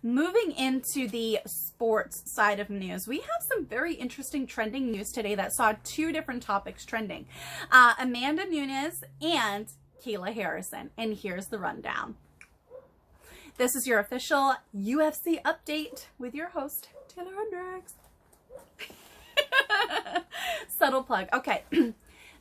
Moving into the sports side of news, we have some very interesting trending news today that saw two different topics trending. Amanda Nunes and Kayla Harrison. And here's the rundown. This is your official UFC update with your host, Taeler Hendrix. Subtle plug. Okay.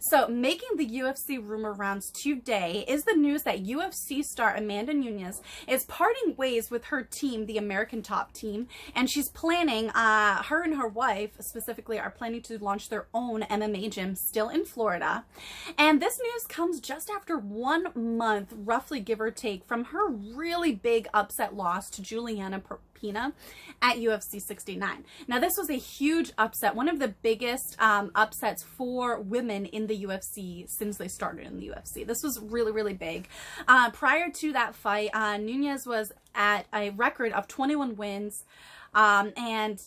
So, making the UFC rumor rounds today is the news that UFC star Amanda Nunes is parting ways with her team, the American Top Team, and she's planning, her and her wife specifically are planning to launch their own MMA gym still in Florida. And this news comes just after 1 month, roughly give or take, from her really big upset loss to Julianna Pena at UFC 69. Now, this was a huge upset, one of the biggest upsets for women in the UFC since they started in the UFC. This was really, really big. Prior to that fight, Nunes was at a record of 21 wins, and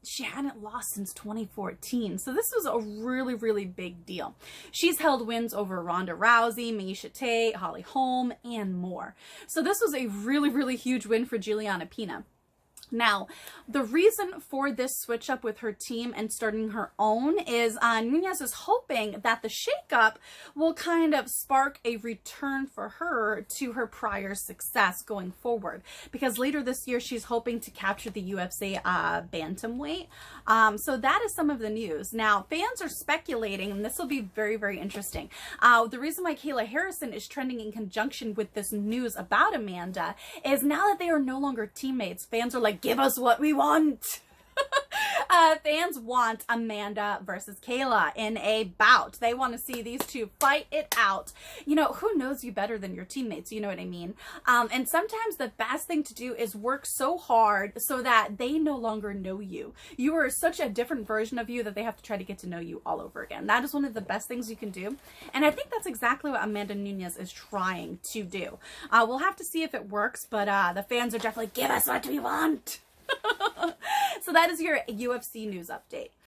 she hadn't lost since 2014. So this was a really, really big deal. She's held wins over Ronda Rousey, Miesha Tate, Holly Holm, and more. So this was a really, really huge win for Julianna Pena. Now, the reason for this switch up with her team and starting her own is Nunes is hoping that the shakeup will kind of spark a return for her to her prior success going forward. Because later this year, she's hoping to capture the UFC Bantamweight. So that is some of the news. Now, fans are speculating, and this will be very, very interesting. The reason why Kayla Harrison is trending in conjunction with this news about Amanda is now that they are no longer teammates, fans are like, give us what we want. Fans want Amanda versus Kayla in a bout. They want to see these two fight it out. You know, who knows you better than your teammates? You know what I mean? And sometimes the best thing to do is work so hard so that they no longer know you. You are such a different version of you that they have to try to get to know you all over again. That is one of the best things you can do. And I think that's exactly what Amanda Nunes is trying to do. We'll have to see if it works, but the fans are definitely, give us what we want. So that is your UFC news update.